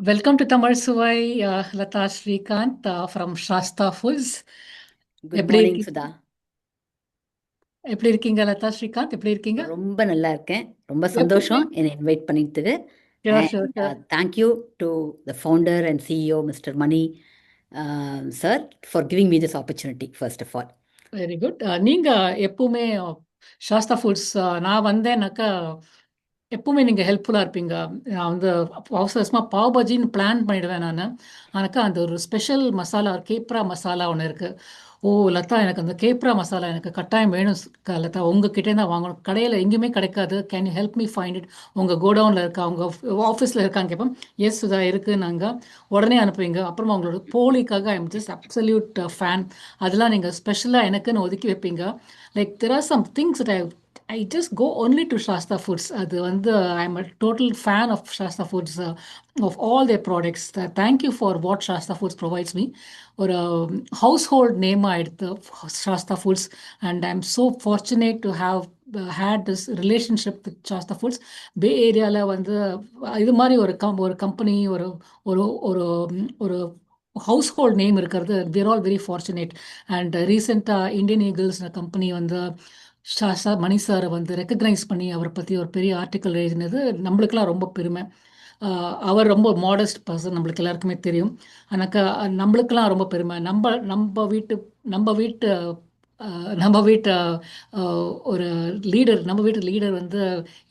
Welcome to Tamil Suvai, Lata Srikanth from Shasta Foods. Good எப்படி morning இருக்கீங்க? சுதா. எப்படி இருக்கீங்க லதா ஸ்ரீகாந்த்? எப்படி இருக்கீங்க? ரொம்ப நல்லா இருக்கேன். ரொம்ப எப்பவுமே சந்தோஷம் என்னை இன்வைட் பண்ணிட்டது. Sure sure and sure. Thank you to the founder and CEO mister Mani sir for giving me this opportunity first of all. Very good. நீங்க எப்பவுமே சாஸ்தா ஃபுட்ஸ் நான் வந்தேன்னாக்கா எப்பவுமே நீங்கள் ஹெல்ப்ஃபுல்லாக இருப்பீங்க. நான் வந்து அவசர அவசரமாக பாவ் பஜின்னு பிளான் பண்ணிடுவேன் நான். ஆனாக்கா அந்த ஒரு ஸ்பெஷல் மசாலா கேப்ரா மசாலா ஒன்று இருக்குது. ஓ லதா, எனக்கு அந்த கேப்ரா மசாலா எனக்கு கட்டாயம் வேணும். லதா உங்ககிட்டே தான் வாங்கணும், கடையில் எங்கேயுமே கிடைக்காது. Can you help me find it? உங்கள் கோடவுனில் இருக்கா, உங்கள் ஆஃபீஸில் இருக்கான்னு கேட்போம். எஸ் சுதா இருக்குது நாங்கள். உடனே அனுப்புவீங்க. அப்புறமா உங்களோட போலிக்காக I am just absolute fan. அதெல்லாம் நீங்கள் ஸ்பெஷலாக எனக்குன்னு ஒதுக்கி வைப்பீங்க. Like there are some things that I just go only to Shasta Foods. அது வந்து I'm a total fan of Shasta Foods, of all their products. Thank you for what Shasta Foods provides me. ஒரு household name ஆயிடுத்து Shasta Foods, and I'm so fortunate to have had this relationship with Shasta Foods. பே ஏரியாவில் வந்து இது மாதிரி ஒரு company, ஒரு ஒரு ஒரு ஒரு ஹவுஸ் ஹோல்ட் நேம் இருக்கிறது. we're all very fortunate. And ரீசெண்டாக இந்தியன் ஈகிள்ஸ் கம்பெனி வந்து ஷாஷா மணி சாரை வந்து ரெக்கக்னைஸ் பண்ணி அவரை பற்றி ஒரு பெரிய ஆர்டிக்கல் எழுதினது நம்மளுக்கெல்லாம் ரொம்ப பெருமை. அவர் ரொம்ப மாடஸ்ட் பர்சன், நம்மளுக்கு எல்லாருக்குமே தெரியும். ஆனாக்கா நம்மளுக்கெல்லாம் ரொம்ப பெருமை. நம்ம வீட்டு நம்ம வீட்டு ஒரு நம்ம வீட்டு லீடர் வந்து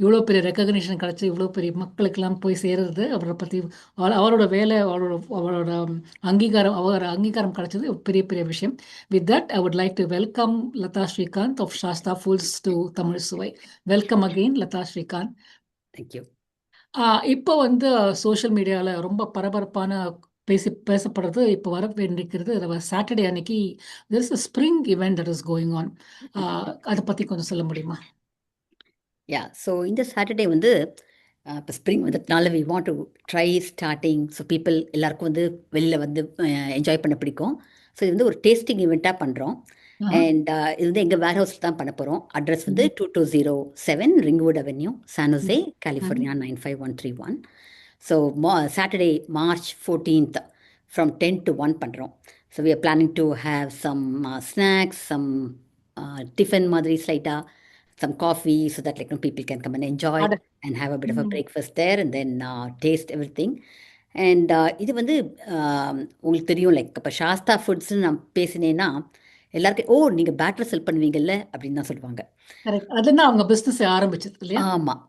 இவ்வளோ பெரிய ரெக்கக்னிஷன் கிடச்சி இவ்வளோ பெரிய மக்களுக்கெல்லாம் போய் சேர்றது, அவரை பற்றி அவரோட வேலை, அவரோட அங்கீகாரம் கிடைச்சது பெரிய பெரிய விஷயம். With that, I would like to welcome Lata Srikanth of Shasta Foods to Tamil Suvai. Welcome again, Lata Srikanth. Thank you. இப்போ வந்து சோஷியல் மீடியாவில் ரொம்ப பரபரப்பான பேசப்படுறது இப்போ வர வேண்டியிருக்கிறது. சாட்டர்டே அன்னைக்கு there is a spring event that is going on. அதை பற்றி கொஞ்சம் சொல்ல முடியுமா? யா, ஸோ இந்த சாட்டர்டே வந்து இப்போ ஸ்ப்ரிங் வந்ததுனால we want to try starting. So people எல்லாருக்கும் வந்து வெளியில் வந்து என்ஜாய் பண்ண பிடிக்கும். ஸோ இது வந்து ஒரு டேஸ்டிங் இவெண்ட்டாக பண்ணுறோம். ஆஹா. அண்ட் இது வந்து எங்கள் வேர் ஹவுஸில் தான் பண்ண போகிறோம். அட்ரஸ் வந்து 2207 Ringwood avenue, San Jose, California 95131. So Saturday March 14th from 10 to 1 பண்ணுறோம். So we are planning to have some snacks, some tiffin மாதிரி ஸ்லைட்டாக, some coffee, so that people can come and enjoy அட. and have a bit of a ம். breakfast there and then taste everything. And இது வந்து உங்களுக்கு தெரியும், like இப்போ சாஸ்தா ஃபுட்ஸ்னு நான் பேசினேன்னா எல்லாருக்கும், ஓ நீங்கள் பேட்டர் செல் பண்ணுவீங்கல்ல அப்படின்னு தான் சொல்லுவாங்க. கரெக்ட். அதுதான் அவங்க பிஸ்னஸ் ஆரம்பிச்சது இல்லையா? ஆமாம்,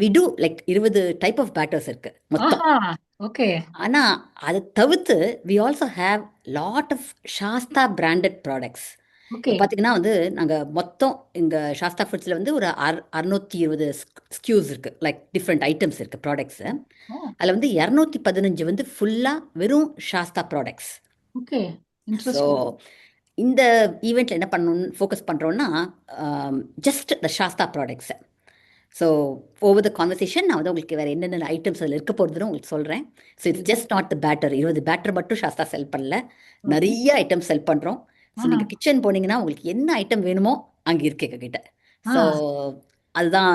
we do like 20 type of batters இருக்குது மொத்தம். ஆஹா. ஓகே. ஆனால் அதை தவிர்த்து we also have lot of Shasta branded products. Okay. இப்போ பார்த்தீங்கன்னா வந்து நாங்கள் மொத்தம் எங்கள் சாஸ்தா ஃபுட்ஸில் வந்து ஒரு 620 ஸ்கியூஸ் இருக்குது, லைக் டிஃப்ரெண்ட் ஐட்டம்ஸ் இருக்குது, ப்ராடக்ட்ஸு. அதில் வந்து 215 வந்து ஃபுல்லாக வெறும் Sastha products. Okay. So interesting. இந்த ஈவெண்ட்டில் என்ன பண்ணணும்னு ஃபோக்கஸ் பண்ணுறோன்னா ஜஸ்ட் த சாஸ்தா ப்ராடக்ட்ஸை. ஸோ ஓவர் த கான்வர்சேஷன் நான் வந்து உங்களுக்கு வேறு என்னென்ன ஐட்டம்ஸ் அதில் இருக்க போகிறதுன்னு உங்களுக்கு சொல்கிறேன். So it's just not the batter. 20 batter மட்டும் சாஸ்தா செல் பண்ணல, நிறைய ஐட்டம் செல் பண்ணுறோம். ஸோ நீங்கள் கிச்சன் போனீங்கன்னா உங்களுக்கு என்ன ஐட்டம் வேணுமோ அங்கே இருக்கு எங்ககிட்ட. ஸோ அதுதான்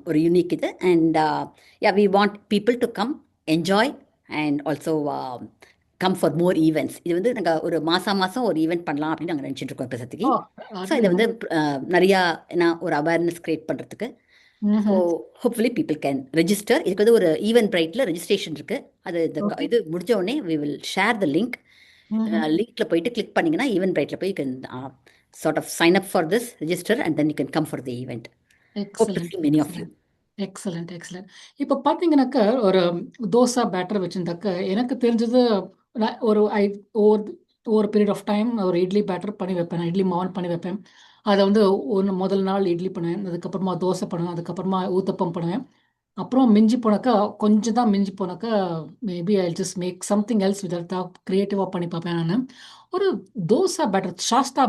ஒரு யூனிக் இது. And yeah, we want people to come enjoy and also come for more events. இது வந்து நாங்கள் ஒரு மாதம் ஒரு ஈவெண்ட் பண்ணலாம் அப்படின்னு நாங்கள் நினச்சிட்டு இருக்கோம் இப்போதைக்கு. ஸோ இதை வந்து நிறையா என்ன ஒரு அவேர்னஸ் க்ரியேட் பண்ணுறதுக்கு. So hopefully people can register. இதுக்கு வந்து ஒரு ஈவென்ட் பிரைட்டில் ரெஜிஸ்ட்ரேஷன் இருக்குது. அது இது முடிஞ்ச உடனே we will share the link. லிங்க்கில் போயிட்டு கிளிக் பண்ணிங்கன்னா ஈவென்ட் பிரைட்டில் போய் you can sort of sign up for this, register, and then you can come for the event. Hope to see many of you. Excellent excellent. இப்போ பார்த்தீங்கன்னாக்கா ஒரு dosa batter வச்சுருந்தாக்க எனக்கு தெரிஞ்சது ஒரு ஒவ்வொரு பீரியட் ஆஃப் டைம் ஒரு இட்லி பேட்டர் பண்ணி வைப்பேன். நான் இட்லி மாவு பண்ணி வைப்பேன். அதை வந்து முதல் நாள் இட்லி பண்ணுவேன், அதுக்கப்புறமா தோசை பண்ணுவேன், அதுக்கப்புறமா ஊத்தப்பம் பண்ணுவேன். அப்புறம் மிஞ்சி போனாக்கா கொஞ்சம் தான் மிஞ்சி போனாக்கா maybe I just make something else with க்ரியேட்டிவாக பண்ணி பார்ப்பேன் நான். ஒரு தோசை பேட்டர் சாஸ்தா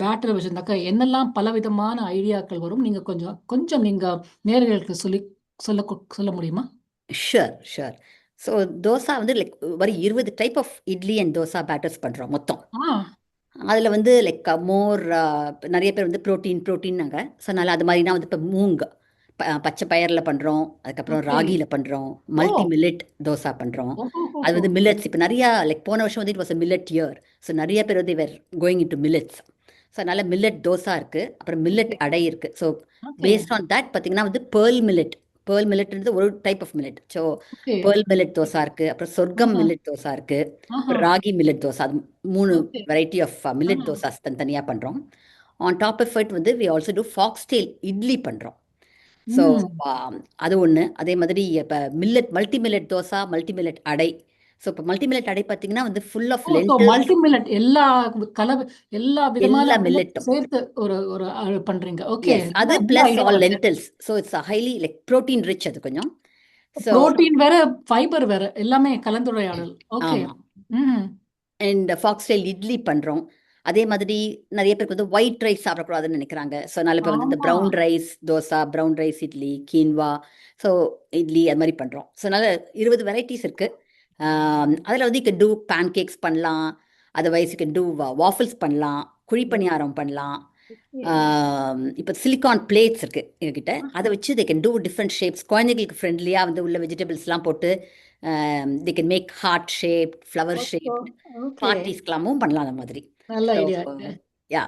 பேட்டர் வச்சுருந்தாக்கா என்னெல்லாம் பலவிதமான ஐடியாக்கள் வரும்? நீங்கள் கொஞ்சம் நீங்கள் நேயர்களுக்கு சொல்ல முடியுமா? Sure sure. ஸோ தோசா வந்து லைக் ஒரு 20 type of idli and dosa batters பண்ணுறோம் மொத்தம். அதில் வந்து லைக் மோர் நிறைய பேர் வந்து ப்ரோட்டீன்னாங்க. ஸோ அதனால் அது மாதிரினா வந்து இப்போ பச்சை பயிரில் பண்ணுறோம், அதுக்கப்புறம் ஓகே. ராகியில் பண்ணுறோம், ஓ! மல்டி மில்லட் தோசா பண்ணுறோம். அது ஓஹோஹோஹோ! வந்து மில்லட்ஸ் இப்போ நிறையா லைக் போன வருஷம் வந்து it was millet year. So நிறைய பேர் வந்து were going in to millets. So அதனால் மில்லட் தோசா இருக்குது, அப்புறம் மில்லட் ஓகே, அடை இருக்குது. So okay, based on that பார்த்தீங்கன்னா வந்து பேர்ல் மில்லட்ன்றது ஒரு type of millet. So okay. Pearl millet dosa இருக்குது, அப்புறம் சொர்க்கம் ஆஹா, மில்லட் தோசா இருக்குது, ஆஹா. அப்புறம் ராகி மில்லட் தோசா. அது 3 okay. Variety of ah. Millet dosas தனித்தனியாக பண்ணுறோம். ஆன் டாப் ஆஃப் இட் வந்து we also do foxtail idli பண்ணுறோம். So hmm. அது ஒன்று. அதே மாதிரி இப்போ multi millet dosa, multi millet adai. So இப்போ மல்டி மில்லட் அடை பார்த்தீங்கன்னா வந்து full of oh! So lentils, multi millet எல்லா கலவை எல்லா விதமான எல்லா மில்லட்ஸ் மில்லட்டும். சேர்த்து ஒரு ஒரு பண்றீங்க. ஓகே. எஸ், நல்ல அது நல்ல ப்ளஸ் ஐடியாவா ஆல் இருக்கு. Lentils. So it's highly like protein rich அது கொஞ்சம். ஸோ புரோட்டீன் வேற, ஃபைபர் வேற. எல்லாமே கலந்துரையாடல். ஓகே. ஆமாம். ம். அண்ட் ஃபாக்ஸ்டைல் இட்லி பண்ணுறோம். அதே மாதிரி நிறைய பேருக்கு வந்து ஒயிட் ரைஸ் சாப்பிடக்கூடாதுன்னு நினைக்கிறாங்க. ஸோ நல்ல பேர் வந்து இந்த ஆமா. Brown rice dosa, brown rice idli, quinoa, so idli அது மாதிரி பண்ணுறோம். ஸோ அதனால் 20 வெரைட்டிஸ் இருக்குது. அதில் வந்து you can do pancakes பண்ணலாம், otherwise you can do waffles பண்ணலாம், குழிப்பணியாரம் பண்ணலாம். ஓகே. இப்போ சிலிக்கான் பிளேட்ஸ் இருக்குது எங்ககிட்ட. ஆஹா. அதை வச்சு they can do different shapes. குழந்தைங்களுக்கு ஃப்ரெண்ட்லியாக வந்து உள்ள வெஜிடபிள்ஸ்லாம் போட்டு they can make heart shape, flower ஓஹோ! ஷேப். ஓகே. பார்ட்டிஸ்க்கெல்லாமும் பண்ணலாம் அந்த மாதிரி. நல்ல ஸோ ஐடியா இருக்கு. Yeah,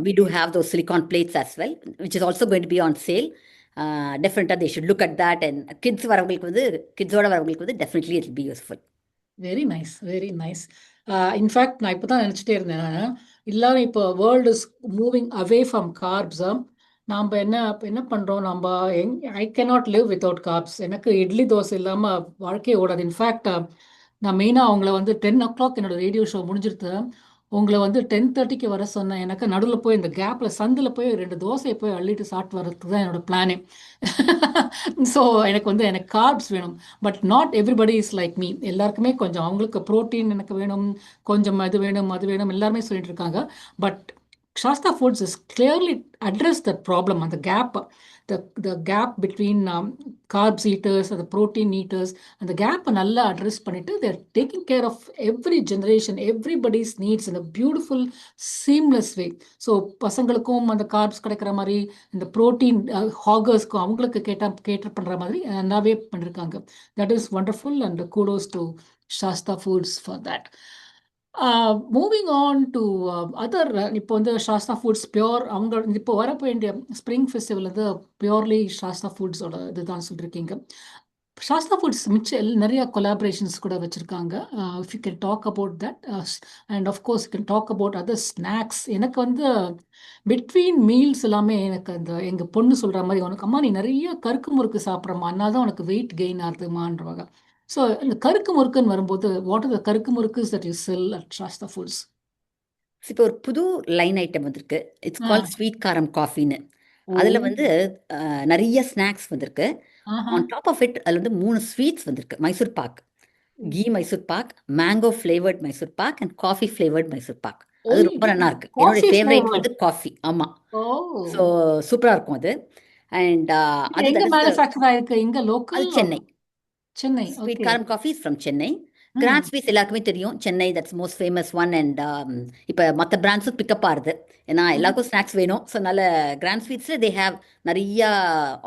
we okay. do have those silicon plates as well, which is also going to be on sale. Definitely they should look at that, and கிட்ஸோட வரவங்களுக்கு வந்து definitely it will be useful. Very nice, very nice. In fact நான் இப்போ தான் நினச்சிட்டே இருந்தேன் நான், எல்லாரும் இப்போ world is moving away from corps. நாம் என்ன பண்ணுறோம், நம்ம I cannot live without corps. எனக்கு இட்லி தோசை இல்லாமல் வாழ்க்கையே ஓடாது. இன்ஃபேக்ட் நான் மெயினாக அவங்கள வந்து 10 o'clock என்னோட ரேடியோ ஷோ முடிஞ்சிருது, உங்களை வந்து 10:30க்கு வர சொன்னேன். எனக்கு நடுவில் போய் இந்த கேப்பில் சந்தில் போய் 2 தோசையை போய் அள்ளிட்டு சாப்பிட்டு வர்றதுக்கு தான் என்னோட பிளானே. ஸோ எனக்கு கார்ப்ஸ் வேணும். But not everybody is like me. எல்லாருக்குமே கொஞ்சம் அவங்களுக்கு ப்ரோட்டீன் எனக்கு வேணும், கொஞ்சம் அது வேணும் அது வேணும் எல்லாருமே சொல்லிட்டு இருக்காங்க. But Shasta Foods is clearly address that problem and the gap, the gap between carbs eaters and the protein eaters, and the gap நல்லா address பண்ணிட்டு they're taking care of every generation, everybody's needs in a beautiful seamless way. So பசங்களுக்கும் அந்த corps கிடைக்கிற மாதிரி, இந்த protein ஹாகர்ஸ்க்கும் அவங்களுக்கு cater பண்ணுற மாதிரி நல்லாவே பண்ணியிருக்காங்க. That is wonderful and kudos to Shasta Foods for that. Moving on to other, இப்போ வந்து சாஸ்தா ஃபுட்ஸ் பியோர், அவங்க இப்போ வரப்போ வேண்டிய ஸ்ப்ரிங் ஃபெஸ்டிவல் வந்து பியோர்லி சாஸ்தா ஃபுட்ஸோட இதுதான் சொல்லியிருக்கீங்க. சாஸ்தா ஃபுட்ஸ் மிச்சம் நிறைய கொலாபரேஷன்ஸ் கூட வச்சுருக்காங்க. If you can talk about that, and of course you can talk about other snacks. எனக்கு வந்து பிட்வீன் மீல்ஸ் எல்லாமே எனக்கு அந்த எங்கள் பொண்ணு சொல்கிற மாதிரி, உனக்கு அம்மா நீ நிறைய கருக்கு முறுக்கு சாப்பிட்றம்மா, அதனால தான் உனக்கு வெயிட் கெயின் ஆகுதுமான்றவாங்க. ஸோ இந்த கருக்கு முறுக்குன்னு வரும்போது, வாட் ஆர் த கருக்கு முறுக்குஸ் that you sell at Sastha foods? இப்போ ஒரு புது லைன் ஐட்டம் வந்திருக்கு. It's ah. கால்ட் ஸ்வீட் காரம் காஃபின்னு. ஓ. அதில் வந்து நிறைய ஸ்நாக்ஸ் வந்திருக்கு. ஆஹா. ஆன் டாப் ஆஃப் இட் அதில் வந்து 3 ஸ்வீட்ஸ் வந்திருக்கு. Mysore pak, hmm. Ghee Mysore pak, mango flavoured Mysore pak and coffee flavoured Mysore pak. அது ஓய், ரொம்ப நல்லா இருக்கு. என்னுடைய காஃபி ஃபேவரேட் ஃப்ளேவர்ட். வந்து காஃபி. ஆமாம். ஓ. ஸோ சூப்பராக இருக்கும் அது. அண்ட் இது அது எங்க தட் இஸ் மேனுஃபேக்சர் ஆயிருக்கு? இங்க அது local? Chennai. Chennai. Sweet okay. காரம் காஃபி இஸ் ஃப்ரம் சென்னை. ம். கிராண்ட் ஸ்வீட்ஸ் எல்லாருக்குமே தெரியும், Chennai that's most famous one. And இப்போ மற்ற பிராண்ட்ஸும் பிக்கப் ஆகுது, ஏன்னா எல்லாருக்கும் ஸ்நாக்ஸ் வேணும். ஸோ அதனால கிராண்ட் ஸ்வீட்ஸில் தே ஹேவ் நிறையா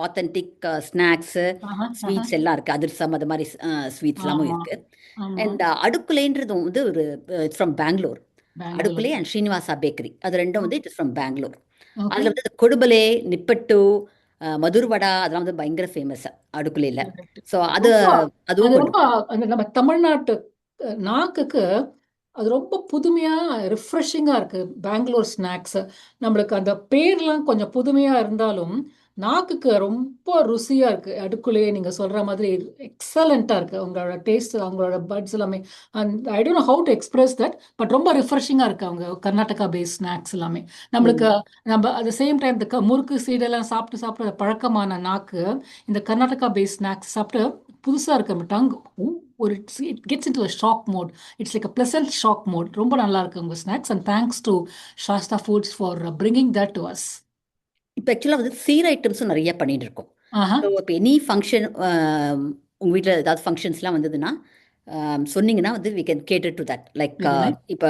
ஆத்தென்டிக் ஸ்நாக்ஸு, ஆஹா, ஆஹா. ஸ்வீட்ஸ் எல்லாம் இருக்குது. அதிரசம் அது மாதிரி ஸ்வீட்ஸ் எல்லாமும் ஆமா, இருக்குது. ஆமா. அண்ட் அடுக்குலேன்றதும் வந்து ஒரு it's from Bangalore. Bangalore. Adukkule and Srinivasa bakery, அது ரெண்டும் வந்து it is from Bangalore. Okay. அதில் வந்து இந்த கொடுபலே, நிப்பட்டு, மதுர்வடா அதெல்லாம் வந்து பயங்கர ஃபேமஸ் அடுக்குலையில். ஸோ அது ரொம்ப அது அதுவும் கொண்டு ரொம்ப அந்த நம்ம தமிழ்நாட்டு நாக்குக்கு அது ரொம்ப புதுமையா ரிஃப்ரெஷிங்கா இருக்கு. பெங்களூர் ஸ்நாக்ஸ் நம்மளுக்கு அந்த பேர்லாம் கொஞ்சம் புதுமையா இருந்தாலும் நாக்குக்கு ரொம்ப ருசியா இருக்கு. அடுக்குள்ளேயே நீங்க சொல்ற மாதிரி எக்ஸலண்டா இருக்கு உங்களோட டேஸ்ட், அவங்களோட பட்ஸ் எல்லாமே. And I don't know how to express that, but ரொம்ப ரிஃப்ரெஷிங்கா இருக்கு அவங்க கர்நாடகா பேஸ்ட் ஸ்நாக்ஸ் எல்லாமே. நம்மளுக்கு ம். நம்ம அட் த சேம் டைம் இந்த முறுக்கு சீடெல்லாம் சாப்பிட்டு சாப்பிட்டு பழக்கமான நாக்கு இந்த கர்நாடகா பேஸ்ட் ஸ்நாக்ஸ் சாப்பிட்டு புதுசா இருக்கு. நம்ம டங் ஒரு it gets into a shock mode. It's like a pleasant shock mode. ரொம்ப நல்லா இருக்கு உங்க snacks, and thanks to Sastha foods for bringing that to us. இப்போ ஆக்சுவலாக வந்து சீர் ஐட்டம்ஸும் நிறைய பண்ணிட்டு இருக்கோம். ஆஹா. ஸோ இப்போ எனி ஃபங்க்ஷன், உங்கள் வீட்டில் ஏதாவது ஃபங்க்ஷன்ஸ்லாம் வந்ததுன்னா சொன்னீங்கன்னா வந்து we can cater to that. Like very nice. இப்போ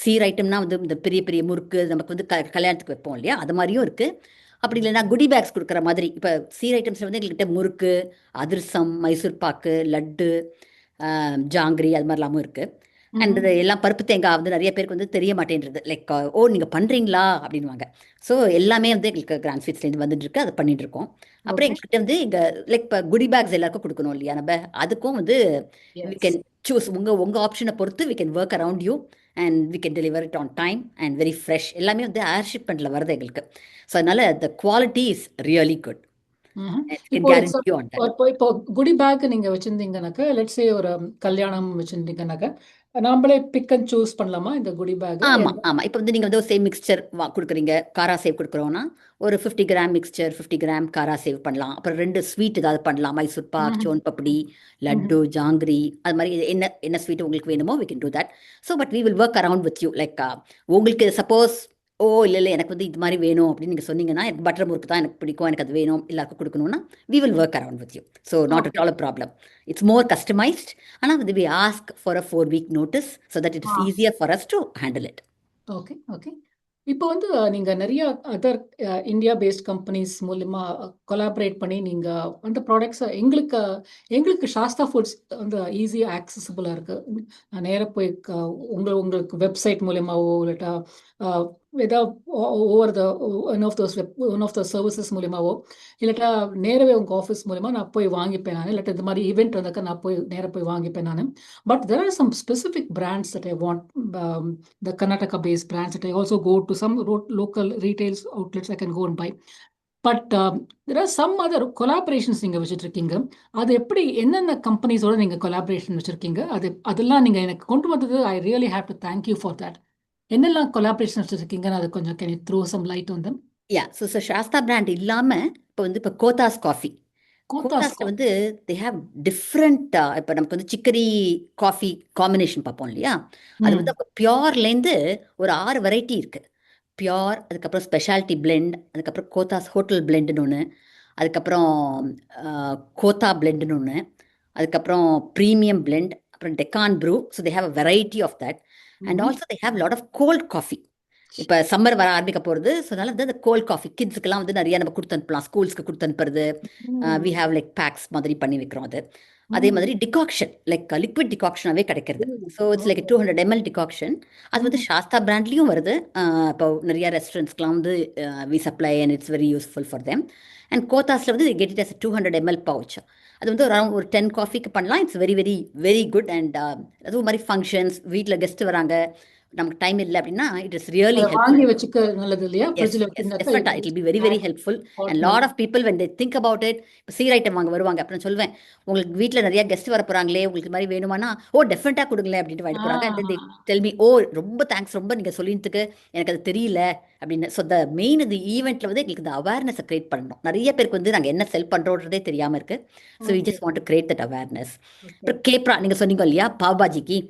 சீர் ஐட்டம்னா வந்து இந்த பெரிய பெரிய முறுக்கு நமக்கு வந்து கல்யாணத்துக்கு வைப்போம் இல்லையா, அது மாதிரியும் இருக்குது. அப்படி இல்லைன்னா குடி பேக்ஸ் கொடுக்குற மாதிரி. இப்போ சீர் ஐட்டம்ஸில் வந்து எங்கள்கிட்ட முறுக்கு, அதிரசம், மைசூர் பாக்கு, லட்டு, ஜாங்கிரி அது மாதிரிலாமும் இருக்குது. அண்ட் இது எல்லாம் பருப்பு தேங்காய் வந்து நிறைய பேருக்கு வந்து தெரிய மாட்டேன்றது. லைக் ஓ நீங்கள் பண்ணுறீங்களா அப்படின்வாங்க. ஸோ எல்லாமே வந்து எங்களுக்கு கிராண்ட் ஸ்வீட்ஸ்லேருந்து வந்துட்டு இருக்கு, அதை பண்ணிட்டு இருக்கோம். அப்புறம் ஓகே. எங்கள்கிட்ட வந்து இங்கே லைக் இப்போ குடி பேக்ஸ் எல்லாருக்கும் கொடுக்கணும் இல்லையா நம்ம, அதுக்கும் வந்து வி எஸ். Can choose. உங்கள் ஆப்ஷனை பொறுத்து we can work around you and we can deliver it on time and very fresh. எல்லாமே வந்து ஏர் ஷிப்மெண்ட்டில் வருது எங்களுக்கு. ஸோ அதனால the quality is really good. Can இப்போ கேரண்டி ஆன் தட். இப்போ குடி பேக் நீங்க வச்சிருந்தீங்கன்னாக்கா, லெட்ஸ் சே ஒரு கல்யாணம் வச்சிருந்தீங்கன்னாக்கா, நாமளே பிக் அண்ட் சூஸ் பண்ணலாமா இந்த குடி பேக்? ஆமாம் ஆமாம். இப்போ வந்து நீங்கள் வந்து ஒரு சேம் மிக்சர் கொடுக்குறீங்க, காரா சேவ் கொடுக்குறோன்னா ஒரு 50 கிராம் மிக்சர், 50 கிராம் காரா சேவ் பண்ணலாம். அப்புறம் 2 ஸ்வீட் ஏதாவது பண்ணலாம், மைசூர் பாக், சோன் பப்படி, லட்டு, ஜாங்கிரி, அது மாதிரி என்ன என்ன ஸ்வீட் உங்களுக்கு வேணுமோ we can do that. So but we will work around with you. Like உங்களுக்கு சப்போஸ் ஓ இல்லை இல்லை எனக்கு வந்து இது மாதிரி வேணும் அப்படின்னு நீங்கள் சொன்னீங்கன்னா, எனக்கு பட்டர் முறுக்கு தான் எனக்கு பிடிக்கும், எனக்கு அது வேணும், எல்லாருக்கும் கொடுக்கணும்னா we will work around with you. So not at all a problem. It's more customized. ஆனால் வந்து we ask for a 4-week notice so that it is easier for us to handle it. Okay, okay. இப்போ வந்து நீங்க நிறைய other India paste companies மூலியமா collaborate பண்ணி நீங்க அந்த ப்ராடக்ட்ஸ் எங்களுக்கு எங்களுக்கு சாஸ்தா ஃபுட்ஸ் வந்து ஈஸியாக ஆக்சசபிளாக இருக்கு. நான் நேராக போய் உங்களுக்கு வெப்சைட் மூலியமாவோ இல்லாட்டா ஏதாவது over the one of the services மூலியமாவோ இல்லாட்டா நேரவே உங்கள் ஆஃபீஸ் மூலியமா நான் போய் வாங்கிப்பேன் நான். இல்லாட்டா இது மாதிரி ஈவெண்ட் வந்தாக்கா நான் போய் நேராக போய் வாங்கிப்பேன் நான். But there are some specific brands that I want, the Karnataka based brands that I also go to some local retail outlets I can go and buy. But there are some other collaborations நீங்கள் வச்சுட்ருக்கீங்க. அது எப்படி என்னென்ன கம்பெனிஸோட நீங்கள் collaboration வச்சுருக்கீங்க? அதெல்லாம் நீங்கள் எனக்கு கொண்டு வந்தது I really have to thank you for that. என்னெல்லாம் கொலாபரேஷன் வச்சுருக்கீங்கன்னு அது கொஞ்சம் can you throw some light on them? So Shasta brand இல்லாமல் இப்போ கோத்தாஸ் காஃபி, கோத்தாஸில் வந்து தே ஹேவ் டிஃப்ரெண்ட். இப்போ நமக்கு வந்து சிக்கரி காஃபி காம்பினேஷன் பார்ப்போம் இல்லையா, அது வந்து பியோர்லேருந்து ஒரு 6 வெரைட்டி இருக்குது. பியோர், அதுக்கப்புறம் ஸ்பெஷாலிட்டி பிளெண்ட், அதுக்கப்புறம் கோத்தாஸ் ஹோட்டல் பிளெண்டுன்னு ஒன்று, அதுக்கப்புறம் கோத்தா பிளெண்டுன்னு ஒன்று, அதுக்கப்புறம் ப்ரீமியம் பிளெண்ட், அப்புறம் Deccan brew. So they have a variety of that. And also they have lot of cold coffee. இப்போ சம்மர் வர ஆரம்பிக்க போகிறது, ஸோ அதனால வந்து அந்த கோல்ட் காஃபி கிட்ஸுக்கெல்லாம் வந்து நிறைய நம்ம கொடுத்து அனுப்பலாம், ஸ்கூல்ஸ்க்கு கொடுத்து அனுப்புறது. வி ஹேவ் லைக் பேக்ஸ் மாதிரி பண்ணி வைக்கிறோம் அது. அதே மாதிரி டிகாக்ஷன், லைக் லிக்விட் டிகாக்ஷனாகவே கிடைக்கிறது. So it's like 200 ml decoction. அது வந்து சாஸ்தா பிராண்ட்லேயும் வருது. இப்போ நிறைய ரெஸ்டாரண்ட்ஸ்க்குலாம் வந்து we supply and it's very useful for them. And கோத்தாஸில் வந்து get it as 200 ml pouch. அது வந்து ஒரு 10 காஃபிக்கு பண்ணலாம். It's very very very good. And அதுவும் மாதிரி ஃபங்க்ஷன்ஸ், வீட்டில் கெஸ்ட் வராங்க, நமக்கு டைம் இல்லை அப்படின்னா இட் இஸ் ரியலி வாங்கி வச்சுக்க நல்லது இல்லையா? it will be very very helpful. And lot of people when they think about it, இப்போ சீர் ஐட்டம் வாங்க வருவாங்க, அப்புறம் சொல்லுவேன் உங்களுக்கு வீட்டில் நிறைய கெஸ்ட் வர போகிறாங்களே, உங்களுக்கு மாதிரி வேணுமானா ஓ டெஃபினட்டாக கொடுங்களேன் அப்படின்ட்டு வாங்கிட்டு போகிறாங்க. அண்ட் they tell me ஓ ரொம்ப தேங்க்ஸ், ரொம்ப நீங்கள் சொல்லினதுக்கு எனக்கு அது தெரியல அப்படின்னு. ஸோ த மெயின் இந்த ஈவெண்ட்டில் வந்து எங்களுக்கு இந்த அவேர்னஸை க்ரியேட் பண்ணணும். நிறைய பேருக்கு வந்து நாங்கள் என்ன செல் பண்ணுறோன்றதே தெரியாமல் இருக்குது. So we just want to create that awareness. அப்புறம் கேப்ரா நீங்கள் சொன்னீங்க இல்லையா பாவ்பாஜிக்கு,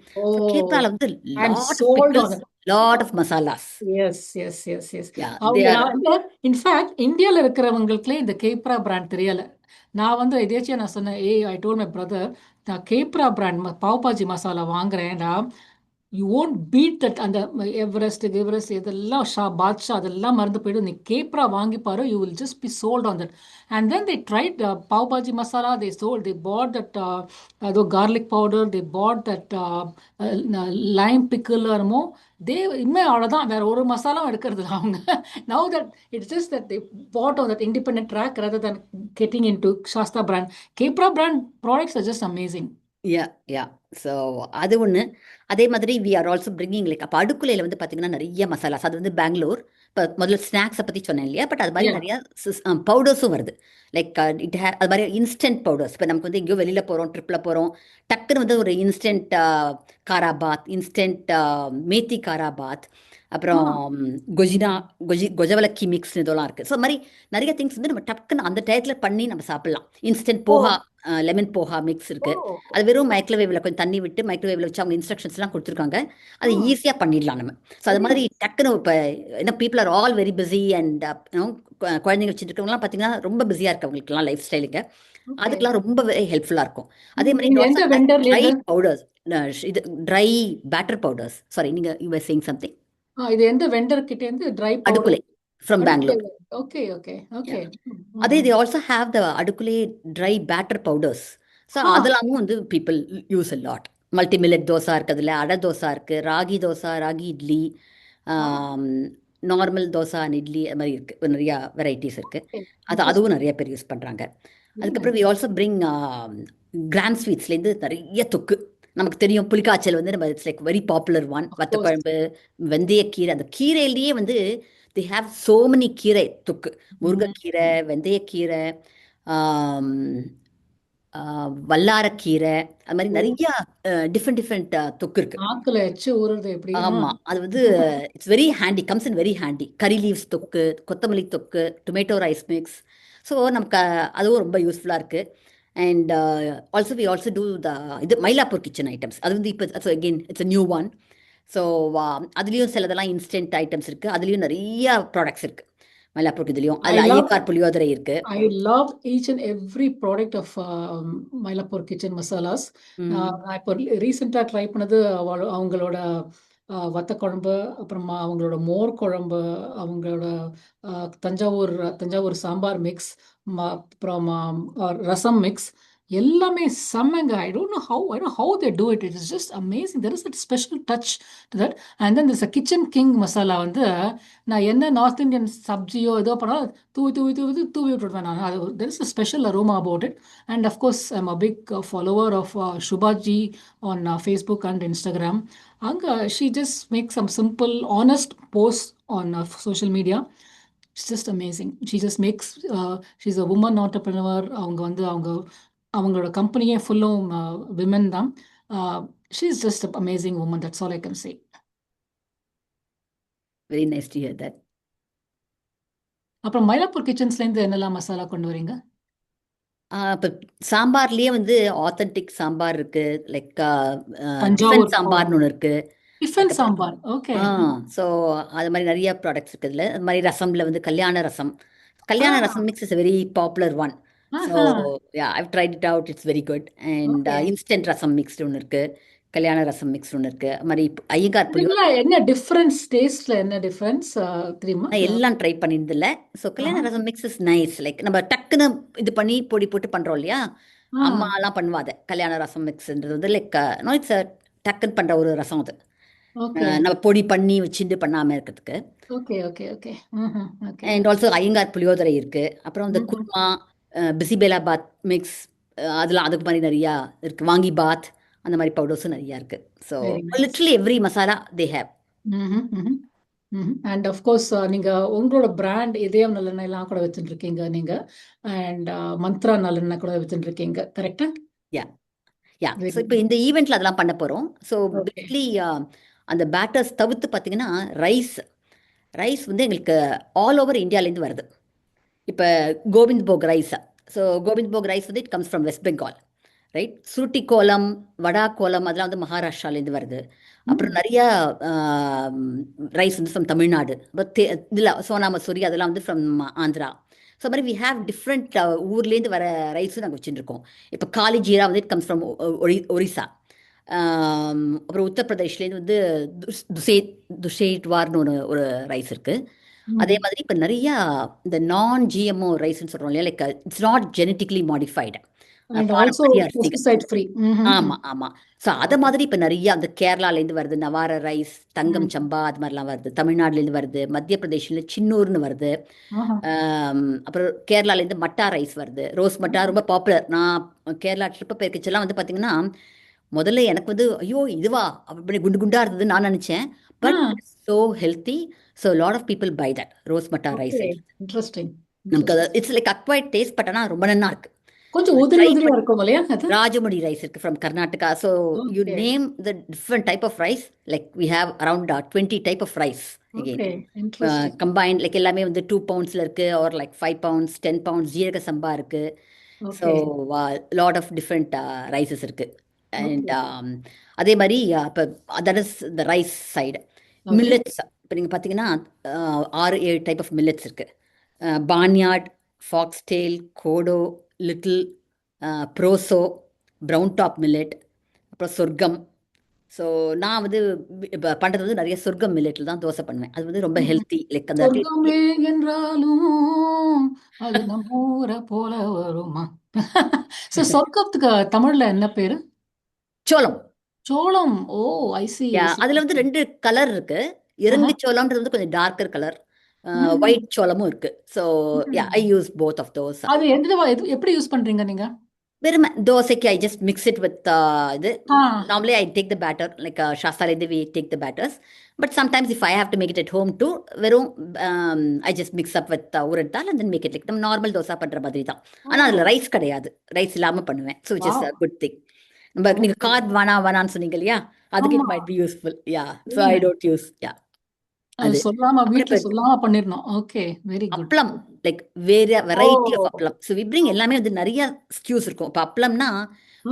கேப்ராவில் வந்து lot of masalas. Yes. Yeah, in fact இந்தியாவில் இருக்கிறவங்களுக்குலே இந்த கேப்ரா பிராண்ட் தெரியல. நான் வந்து எதேச்சியா நான் சொன்னேன், ஐ டோல்ட் மை பிரதர், நான் கேப்ரா பிராண்ட் பாவ்பாஜி மசாலா வாங்குறேன்டா, யூ ஓன்ட் பீட் தட். அந்த எவரெஸ்ட் இதெல்லாம் பாத்ஷா அதெல்லாம் மறந்து போயிடும், நீ கேப்ரா வாங்கி பாரு, you will just be sold on that. And then they tried pav bhaji masala, they put that அதோ garlic powder, they put that lime pickle என்னமோ, இனிமே அவ்வளோதான், வேற ஒரு மசாலாவும் எடுக்கிறது இல்லை அவங்க. Now that it's just that they put on that independent track rather than getting in to Shasta brand. கேப்ரா brand products are just amazing. Yeah so அது ஒன்று. அதே மாதிரி we are also bringing like அப்போ அடுக்குலையில் வந்து பார்த்தீங்கன்னா நிறைய மசாலாஸ். அது வந்து பெங்களூர். இப்போ முதல்ல ஸ்நாக்ஸை பற்றி சொன்னேன் இல்லையா, பட் அது மாதிரி நிறைய பவுடர்ஸும் வருது. லைக் அது மாதிரி இன்ஸ்டன்ட் பவுடர்ஸ். இப்போ நமக்கு வந்து எங்கேயோ வெளியில் போகிறோம், ட்ரிப்பில் போகிறோம், டக்குன்னு வந்து ஒரு இன்ஸ்டன்ட் காராபாத், இன்ஸ்டன்ட் மேத்தி காராபாத், அப்புறம் கொஜவலக்கி மிக்ஸ் இதெல்லாம் இருக்குது. ஸோ அது மாதிரி நிறைய திங்ஸ் வந்து நம்ம டக்குன்னு அந்த டயத்தில் பண்ணி நம்ம சாப்பிட்லாம். Instant poha, lemon poha mix இருக்குது. அது வெறும் மைக்ரோவேவில் கொஞ்சம் தண்ணி விட்டு மைக்ரோவேவில் வச்சு அவங்க இன்ஸ்ட்ரக்ஷன்ஸ்லாம் கொடுத்துருக்காங்க, அது ஈஸியாக பண்ணிடலாம் நம்ம. ஸோ அது மாதிரி டக்குன்னு இப்போ என்ன people are all very busy and குழந்தைங்க வச்சுட்டு இருக்கவங்கலாம் பார்த்தீங்கன்னா ரொம்ப பிஸியாக இருக்கு அவங்களுக்குலாம் லைஃப் ஸ்டைலுக்கு. அதுக்கெல்லாம் ரொம்ப ஹெல்ப்ஃபுல்லாக இருக்கும். அதே மாதிரி ட்ரை பவுடர்ஸ், இது ட்ரை பேட்டர் பவுடர்ஸ். சாரி, நீங்கள் யூ ஆர் சேயிங் சம்திங். இது எந்த வெண்டர் கிட்ட இருந்து ட்ரை அடுக்குலை from Bangalore. Okay okay okay. Yeah. அதே they also have the அடுக்குலே dry batter powders. ஸோ அதெல்லாமும் வந்து people use a lot. Multi millet dosa இருக்குது, அதில் அடை தோசை இருக்குது, ராகி தோசை, ராகி இட்லி, நார்மல் தோசை அண்ட் இட்லி, அது மாதிரி இருக்குது, நிறையா வெரைட்டிஸ் இருக்குது. அதுவும் நிறைய பேர் யூஸ் பண்ணுறாங்க. அதுக்கப்புறம் வி ஆல்சோ பிரிங் கிராண்ட் ஸ்வீட்ஸ்லேருந்து நிறைய தொக்கு. நமக்கு தெரியும் புளிக்காய்ச்சல் வந்து நம்ம it's like very popular one. வத்தக்குழம்பு, வெந்தயக்கீரை, அந்த கீரையிலேயே வந்து they have so many கீரை தொக்கு. முருங்கைக்கீரை, வெந்தயக்கீரை, வல்லாரக்கீரை, அது மாதிரி நிறைய டிஃப்ரெண்ட் தொக்கு இருக்கு. ஆக்குல எச்சு ஊறுறது எப்படி? ஆமா, அது வந்து it's very handy, comes in very handy. கறி லீவ்ஸ் தொக்கு, கொத்தமல்லி தொக்கு, டொமேட்டோ ரைஸ் மிக்ஸ். ஸோ நமக்கு அதுவும் ரொம்ப யூஸ்ஃபுல்லாக இருக்கு. And also we also do the இது மயிலாப்பூர் கிச்சன் ஐட்டம்ஸ். அது வந்து இப்போ so again it's a new one. So அதுலேயும் சிலதெல்லாம் இன்ஸ்டன்ட் ஐட்டம்ஸ் இருக்குது, அதுலேயும் நிறைய ப்ராடக்ட்ஸ் இருக்குது மயிலாப்பூர் இதுலேயும். அதில் ஐயக்கார் புளியோதரை இருக்குது. I love each and every product of Mylapore kitchen masalas. நான் இப்போ ரீசெண்டாக ட்ரை பண்ணது அவங்களோட வத்த குழம்பு, அப்புறமா அவங்களோட மோர் குழம்பு, அவங்களோட தஞ்சாவூர் சாம்பார் மிக்ஸ், அப்புறம் ரசம் மிக்ஸ், எல்லாமே செம்மங்க. I don't know how they do it. It is just amazing. There is a special touch to that. And then there's a kitchen king masala வந்து நான் என்ன நார்த் இந்தியன் சப்ஜியோ ஏதோ பண்ணாலும் தூவி விட்டுருவேன் நான். அது there is a special aroma about it. And of course I'm a big follower of Shubhaji on Facebook and Instagram. அங்கே she just makes some simple honest posts on social media. It's just amazing. She just makes she's a woman entrepreneur. அவங்க வந்து அவங்களோட கம்பெனியே ஃபுல்லும் women தான். She is just amazing woman. That's all I can say. Very nice to hear that. அப்புறம் மயிலாப்பூர் கிச்சன்ஸ்லேருந்து என்னெல்லாம் மசாலா கொண்டு வரீங்க? இப்போ சாம்பார்லேயே வந்து ஆத்தென்டிக் சாம்பார் இருக்கு, லைக் தஞ்சாவூர் சாம்பார்னு ஒன்று இருக்கு. டிஃபன் சாம்பார். ஓகே. ஸோ அது மாதிரி நிறைய ப்ராடக்ட்ஸ் இருக்குது இதில். அது மாதிரி ரசம்ல வந்து kalyana rasam mix is very popular one. So yeah, I've tried it out, it's very good. And instant rasam mixed ஒன்று இருக்கு, கல்யாண ரசம் மிக்ஸ் ஒன்று இருக்கு. அது மாதிரி ஐயங்கார் புளியோதரை. என்ன டிஃபரன்ஸ் டேஸ்ட்ல, என்ன டிஃபரன்ஸ் தெரியுமா? நான் எல்லாம் ட்ரை பண்ணியிருந்தில்ல. ஸோ கல்யாண rasam mix is nice. Like நம்ம டக்குன்னு இது பண்ணி பொடி போட்டு பண்ணுறோம் இல்லையா, அம்மாலாம் பண்ணுவாத. கல்யாண ரசம் மிக்ஸ்ன்றது வந்து லைக் நோ இட்ஸ் டக்குன்னு பண்ணுற ஒரு ரசம். அது நம்ம பொடி பண்ணி வச்சுட்டு பண்ணாமல் இருக்கிறதுக்கு. Okay okay okay. And also Iyengar puliyodarai இருக்கு. அப்புறம் இந்த குருமா, பிசிபேலா பாத் மிக்ஸ், அதெல்லாம் அதுக்கு மாதிரி நிறையா இருக்கு. வாங்கி பாத், அந்த மாதிரி பவுடர்ஸும் நிறையா இருக்கு. So literally every masala they have. And of course நீங்கள் உங்களோட பிராண்ட் இதயம் நல்லெண்ணெய் எல்லாம் கூட வச்சுட்டு இருக்கீங்க நீங்கள். அண்ட் மந்த்ரா நல்லெண்ணெய் கூட வச்சுட்டு இருக்கீங்க, கரெக்டா? யா. ஸோ இப்போ இந்த ஈவெண்ட்ல அதெல்லாம் பண்ண போகிறோம். ஸோ பேசிக்லி அந்த பேட்டர்ஸ் தவிர்த்து பார்த்தீங்கன்னா ரைஸ் வந்து எங்களுக்கு ஆல் ஓவர் இந்தியாவிலேருந்து வருது. இப்போ கோவிந்த் போக் ரைஸ். ஸோ கோவிந்த் போக் ரைஸ் வந்து it comes from west Bengal, right. சுருட்டி கோலம், வடா கோலம், அதெல்லாம் வந்து மகாராஷ்டிராலேருந்து வருது. அப்புறம் நிறையா ரைஸ் வந்து ஃப்ரம் தமிழ்நாடு. இதில் சோனா மசூரி அதெல்லாம் வந்து ஃப்ரம் ஆந்திரா. ஸோ மாதிரி வி ஹேவ் டிஃப்ரெண்ட் ஊர்லேருந்து வர ரைஸும் நாங்கள் வச்சுருக்கோம். இப்போ காலி ஜீரா வந்து இட் கம்ஸ் ஃப்ரம் ஒரிசா. அப்புறம் உத்தரப்பிரதேஷ்லேருந்து வந்து துஷேட்வார்னு ஒரு ரைஸ் இருக்குது. அதே மாதிரி இப்போ நிறையா இந்த நான் ஜிஎம்ஓ ரைஸ்ன்னு சொல்கிறோம் இல்லையா, like it's not genetically modified, ஆமாம் ஆமாம். ஸோ அதை மாதிரி இப்போ நிறைய அந்த கேரளாலேருந்து வருது, நவார ரைஸ், தங்கம் சம்பா, அது மாதிரிலாம் வருது. தமிழ்நாடுலேருந்து வருது, மத்திய பிரதேஷ்ல சின்னூர்னு வருது. அப்புறம் கேரளாலேருந்து மட்டா ரைஸ் வருது, ரோஸ் மட்டா ரொம்ப பாப்புலர். நான் கேரளா ட்ரிப்பை போயிருக்கச்செல்லாம் வந்து பார்த்தீங்கன்னா முதல்ல எனக்கு வந்து ஐயோ இதுவா அப்படி குண்டு குண்டா இருந்தது நான் நினச்சேன். But so healthy. So lot of people buy that rose matta rice. Interesting. நமக்கு it's like acquired taste, but ஆனால் ரொம்ப நல்லா இருக்கு. கொஞ்சம் உதிரி உதிரியா இருக்கும் இல்லையா? ராஜமுடி ரைஸ் இருக்கு from Karnataka. So you name the different type of rice, like we have around 20 type of rice combined. Like எல்லாமே வந்து 2 pounds இருக்கு, R like 5 pounds, 10 pounds. Jeeraga Samba இருக்கு. So lot of different rices இருக்கு. அண்ட் அதே மாதிரி இப்போ that is the rice side. Millets இப்போ நீங்கள் பார்த்தீங்கன்னா 6-7 டைப் ஆஃப் மில்லட்ஸ் இருக்கு. Barnyard, foxtail, kodo, little, proso, brown top millet, அப்புறம் சொர்க்கம், ஸோ நான் வந்து இப்போ பண்ணுறது வந்து நிறைய சொர்க்கம் மில்லட்டில் தான் தோசை பண்ணுவேன். அது வந்து ரொம்ப ம். ஹெல்த்தி, லைக் அந்த சொர்க்கமே என்றாலும் அது நம்ம ஊரை போல வருமா? சோ சொர்க்கத்துக்கு தமிழ்ல என்ன பேரு? சோளம். சோளம். ஓ, ஐ சி ஐ சி. அதில் வந்து ரெண்டு கலர் இருக்கு. இறங்கு சோளம்ன்றது வந்து கொஞ்சம் டார்க்கர் கலர், ஒயிட் சோளமும் இருக்கு. So I use both of those. அது எப்படி யூஸ் பண்றீங்க நீங்க? வெறும் தோசைக்கு I just mix it with இது. Ah. Normally I take the batter like ஷாஸ்தாலேருந்து we take the batters. But sometimes if I have to make it at home too, வெறும் I just mix up with urad dal and then make it like நம்ம normal dosa பண்ணுற மாதிரி தான். ஆனால் அதில் ஓ, rice கிடையாது, rice இல்லாமல் பண்ணுவேன். So which is wow. A good thing. நம்ம நீங்கள் ஓகே. கார்ப் வேணான்னு சொன்னீங்க இல்லையா, அதுக்கு ஆமா. It might be useful. So very I nice. Don't use. அது அது சொல்லாம, அப்புறம் வீட்ல இப்போ சொல்லாம பண்ணிரணும். Okay, very good. Appalam, like வேற variety of oh. Appalam. So we bring எல்லாமே வந்து நிறைய ஸ்கியூஸ் இருக்கும். இப்போ அப்பளம்னா ஆ.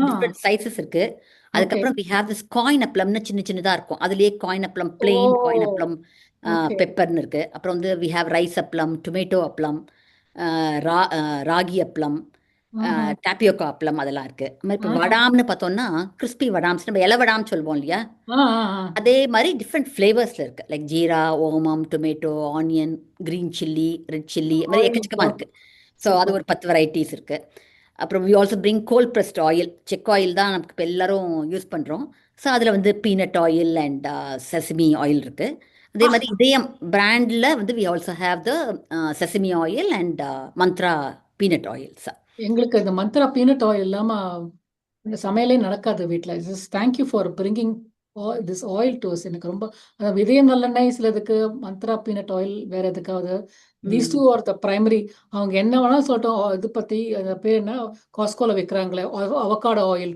டிஃப்ரெண்ட் சைஸஸ் இருக்கு. ஓகே. அதுக்கப்புறம் வி ஹேவ் திஸ் காயின் அப்பளம்னு சின்ன சின்னதாக இருக்கும். அதுலேயே காயின் அப்பளம், பிளெயின் காயின் ஓ. அப்பளம், ஓகே. பெப்பர்னு இருக்கு. அப்புறம் வந்து வி ஹேவ் ரைஸ் அப்பளம், டொமேட்டோ அப்பளம், ராகி அப்பளம், ஆஹா. டாப்பியோக்கா அப்பளம், அதெல்லாம் இருக்கு. அது மாதிரி இப்போ ஆஹா. வடாம்னு பார்த்தோம்னா கிறிஸ்பி வடாம்ஸ், நம்ம இலை வடாம்னு சொல்லுவோம் இல்லையா, ஆ, ஆ, ஆ. அதே மாதிரி டிஃப்ரெண்ட் ஃப்ளேவர்ஸில் இருக்குது. லைக் ஜீரா, ஓமம், tomato, onion, green chilli, red chilli, அது மாதிரி ஆயில் எக்கச்சக்கமாக போட்டு. இருக்குது. ஸோ அது சூப்பர். ஒரு 10 வெரைட்டிஸ் இருக்குது. அப்புறம் we also bring cold pressed oil. செக் ஆயில் தான் நமக்கு இப்போ எல்லாரும் யூஸ் பண்ணுறோம். ஸோ அதில் வந்து peanut oil and sesame oil இருக்குது. அதே ஆ, மாதிரி இதயம் பிராண்டில் வந்து we also have the sesame oil and Mantra peanut oils. எங்களுக்கு இந்த மந்த்ரா பீனட் ஆயில் இல்லாம இந்த சமையலே நடக்காது வீட்ல. Just thank you for bringing this oil to us. எனக்கு ரொம்ப விதயம் நல்லெண்ணெய் சிலதுக்கு, மந்த்ரா பீனட் ஆயில் வேற எதுக்காவது. These two hmm. Are the primary. அவங்க என்ன வேணாலும் சொல்லட்டும். இது பத்தி அந்த பேர் என்ன, காஸ்கோல விற்கிறாங்களே avocado oil,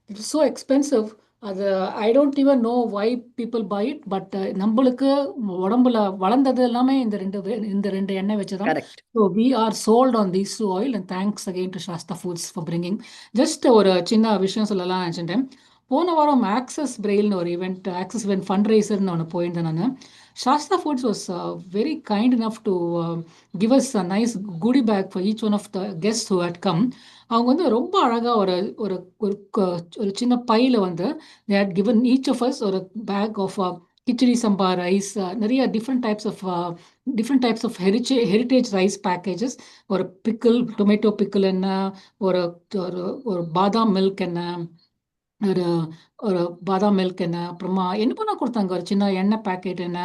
it's so expensive. அது I don't even know why people buy it. But நம்மளுக்கு உடம்புல வளர்ந்தது எல்லாமே இந்த ரெண்டு எண்ணெய் வச்சு தான். Correct. So we are sold on these two oil. And thanks again to Sastha Foods for bringing. ஜஸ்ட் ஒரு சின்ன விஷயம் சொல்லலாம் நினச்சிட்டேன். போன வாரம் ஆக்சஸ் பிரெயில்னு ஒரு ஈவெண்ட், ஆக்சஸ் இவெண்ட் ஃபண்ட் ரைசர்னு ஒன்று போயிருந்தேன் நான். Shastha Foods was very kind enough to give us a nice goodie bag for each one of the guest who had come. அவங்க வந்து ரொம்ப அழகாக ஒரு ஒரு ஒரு ஒரு சின்ன பையில் வந்து they had given each of us ஒரு pack of kichadi samba rice, நிறைய different types of heritage rice packages, ஒரு பிக்கிள், டொமேட்டோ பிக்கிள் என்ன, ஒரு ஒரு ஒரு பாதாம் மில்க் என்ன, ஒரு ஒரு பாதாம் மில்க் என்ன, அப்புறமா என்ன பண்ண கொடுத்தாங்க, ஒரு சின்ன எண்ணெய் பேக்கெட் என்ன.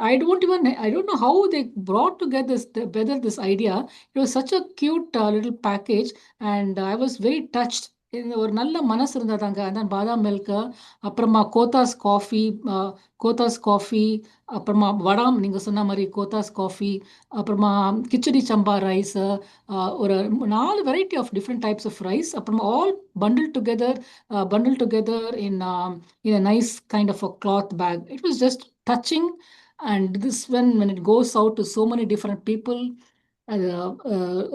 I don't know how they brought together this idea. It was such a cute little package, and I was very touched. இது ஒரு நல்ல மனசு இருந்ததாங்க. அந்த பாதாம் மில்க்கு, அப்புறமா கோத்தாஸ் காஃபி, அப்புறமா வடாம் நீங்கள் சொன்ன மாதிரி கோத்தாஸ் காஃபி, அப்புறமா கிச்சடி சம்பா ரைஸ், ஒரு 4 variety of different types of rice, அப்புறமா all bundled together in a nice kind of a cloth bag. It was just touching. And this when it goes out to so many different people, அது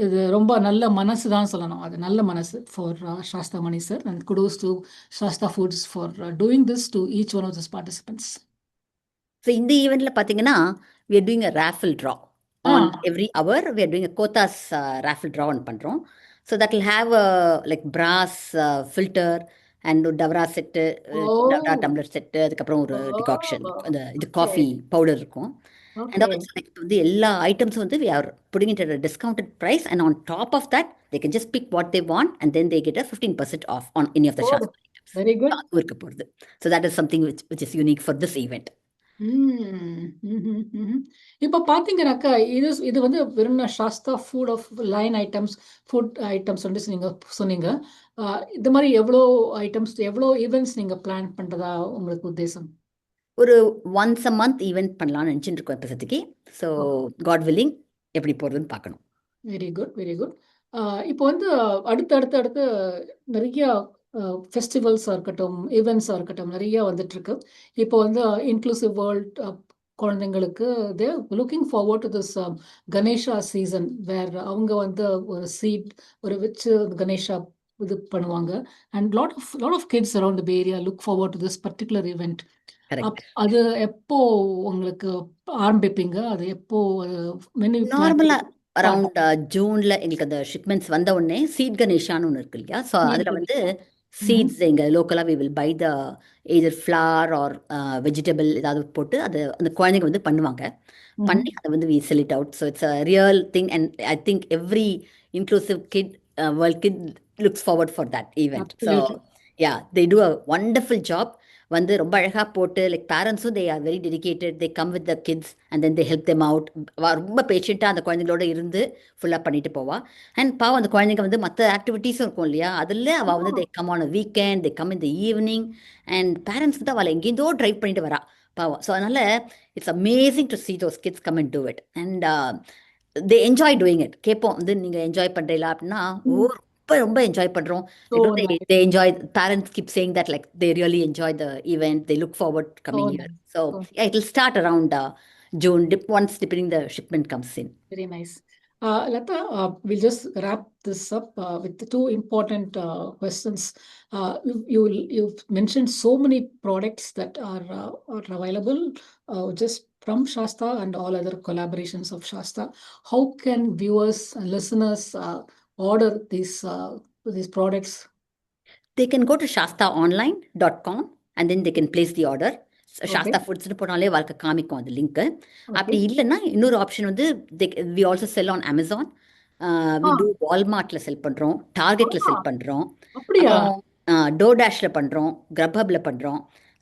இது ரொம்ப நல்ல மனசு தான் சொல்லணும். அது நல்ல மனசு for Shasta Mani sir. And kudos to Sastha Foods for doing this to each one of this participants. ஸோ இந்த ஈவெண்ட்டில் பார்த்தீங்கன்னா we are doing a raffle draw ah. on every hour. We are doing a Kothas raffle draw on பண்ணுறோம். So that will have a like brass filter and ஒரு டவரா set, டவரா ஓ. Tumbler set, அதுக்கப்புறம் ஒரு decoction, ஓ. அந்த இது okay. Coffee powder இருக்கும். And okay. Also like வந்து எல்லா ஐட்டம்ஸும் வந்து we are putting it at a discounted price, and on top of that they can just pick what they want and then they get a 15% off on any of the oh, Shastra items. Very good. அதுவும் இருக்க போகிறது. So that is something which is unique for this event. இப்போ பார்த்தீங்கன்னாக்கா, இது இது வந்து வெறும் Sastha food items வந்து நீங்க சொன்னீங்க. இந்த மாதிரி எவ்வளோ ஈவெண்ட்ஸ் நீங்க பிளான் பண்றதா உங்களுக்கு உத்தேசம்? ஒரு ஒன்ஸ் அ மந்த் ஈவெண்ட் பண்ணலாம்னு நினச்சிட்டு இருக்கோம் இப்போதைக்கு. ஸோ காட் வில்லிங் எப்படி போகிறதுன்னு பார்க்கணும். Very good, very good. இப்போ வந்து அடுத்து அடுத்து அடுத்து நிறைய ஃபெஸ்டிவல்ஸாக இருக்கட்டும், ஈவெண்ட்ஸாக இருக்கட்டும், நிறைய வந்துட்டு இருக்கு. இப்போ வந்து இன்க்ளூசிவ் வேர்ல்ட் குழந்தைங்களுக்கு they looking forward to this Ganesha season, where அவங்க வந்து ஒரு சீட் ஒரு வச்சு கணேஷா இது பண்ணுவாங்க. And lot of kids around the area look forward to this particular event. Correct. அது எப்போ உங்களுக்கு ஆரம்பிப்பீங்க? அது எப்போ மெனு பிளான் நார்மலாக ஸ்டார்ட் அரவுண்ட் ஜூனில் எங்களுக்கு அந்த ஷிப்மெண்ட்ஸ் வந்த உடனே சீட் கணேஷான்னு ஒன்று இருக்கு இல்லையா, ஸோ அதில் வந்து ஆகும்? சீட்ஸ் எங்கள் லோக்கலாக we will buy the either flour or vegetable ஏதாவது போட்டு அது அந்த குழந்தைங்க வந்து பண்ணுவாங்க. பண்ணி அதை வந்து we sell it out. So it's a real thing and I think every inclusive kid, world kid looks forward for that event. So Absolutely. yeah, they do a wonderful job. வந்து ரொம்ப அழகாக போட்டு லைக் பேரண்ட்ஸும் they are very dedicated. They come with the kids and then they help them out. ரொம்ப பேஷண்ட்டாக அந்த குழந்தைங்களோட இருந்து ஃபுல்லாக பண்ணிட்டு போவா. அண்ட் பாவம் அந்த குழந்தைங்க வந்து மற்ற ஆக்டிவிட்டீஸும் இருக்கும் இல்லையா, அதில் அவள் வந்து they come on a weekend, they come in the evening and parents வந்து அவளை எங்கேருந்தோ ட்ரைவ் பண்ணிட்டு வரா பாவம். ஸோ அதனால் it's amazing to see those kids come and do it. And they enjoy doing it. கேட்போம் வந்து நீங்கள் என்ஜாய் பண்ணுறீங்களா அப்படின்னா, ஓ ரொம்ப ரொம்ப என்ஜாய் பண்ணுறோம். So they nice. they enjoy, parents keep saying that like they really enjoy the event, they look forward to coming So here. nice. So So yeah, it will start around June, once depending the shipment comes in. very nice. Lata, we'll just wrap this up with the two important questions. You've mentioned so many products that are available just from Shasta and all other collaborations of Shasta. How can viewers and listeners order these products? They can go to shastaonline.com and then they can place the order. Okay. Shasta Foods போனாலே வாழ்க்கை காமிக்கும் அந்த link. அப்படி Okay. இல்லைன்னா இன்னொரு option வந்து we also sell on Amazon. we do வால்மார்ட்ல செல் பண்றோம், டார்கெட்ல செல் பண்றோம், அப்படியா? அப்புறம் டோர்டாஷ்ல பண்றோம், கிரப்ஹப்ல பண்றோம்.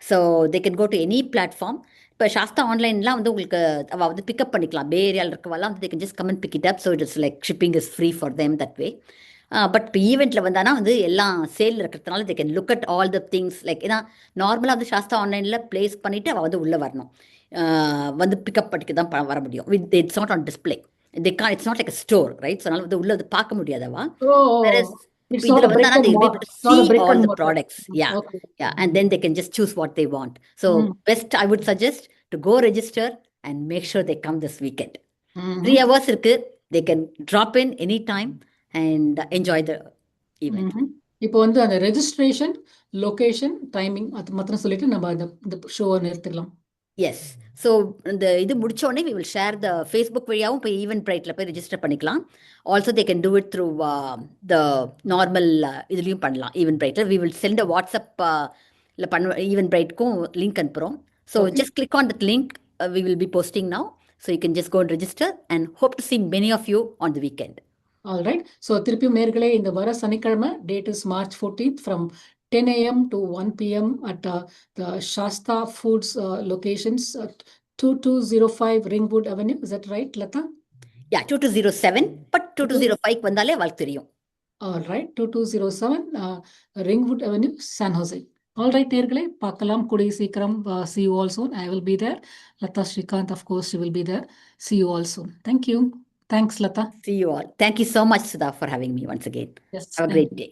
So they can go to any platform. இப்போ சாஸ்தா ஆன்லைன்லாம் வந்து உங்களுக்கு அவள் வந்து பிக்கப் பண்ணிக்கலாம். பே ஏரியாவில் இருக்கவெல்லாம் வந்து they can just come and pick it up. So it is like shipping is free for them that way. But இப்போ ஈவெண்ட்டில் வந்தானா வந்து எல்லாம் சேல் இருக்கிறதுனால they can look at all the things. Like ஏன்னா நார்மலாக வந்து சாஸ்தா ஆன்லைனில் பிளேஸ் பண்ணிவிட்டு அவள் வந்து உள்ளே வரணும், வந்து பிக்கப் பண்ணிக்க தான் வர முடியும். It's not on display. It's not like a store, right? So அதனால வந்து உள்ளே வந்து பார்க்க முடியாதவா. It's not a brick and mortar. It's not a brick all and the mortar. products. Yeah. Okay. Yeah. And then they can just choose what they want. So best I would suggest to go register and make sure they come this weekend. 3 hours இருக்கு. They can drop in anytime and enjoy the event. இப்போ வந்து அந்த registration, location, timing அது மாத்திரம் சொல்லிட்டு நம்ம இந்த ஷோவை நிறுத்திடலாம். எஸ். ஸோ இந்த இது முடிச்ச உடனே we will share the Facebook வழியாகவும் போய் ஈவென்ட் பிரைட்டில் போய் ரெஜிஸ்டர் பண்ணிக்கலாம். Also they can do it through the normal இதுலேயும் பண்ணலாம். ஈவென்ட் பிரைட்டில் we will send a WhatsApp இல்லை ஈவென்ட் பிரைட்க்கும் லிங்க் அனுப்புகிறோம். So just click on that link. We will be posting now. So you can just go and register and hope to see many of you on the weekend. All right. So திருப்பியும் நேர்களே, இந்த வர சனிக்கிழமை, date is March 14th from 10 a.m. to 1 p.m. at the Shasta Foods locations at 2205 Ringwood Avenue. Is that right, Lata? Yeah, 2207, but 2205 வந்தாலே வாழ்க்கை தெரியும். All right, 2207 Ringwood Avenue, San Jose. All right, நேர்களே, பார்க்கலாம் கூடிய சீக்கிரம். See you all soon. I will be there. Lata Srikanth, of course, she will be there. See you all soon. Thank you. Thanks, Lata. See you all. Thank you so much, Sudha, for having me once again. Yes. Have a great day.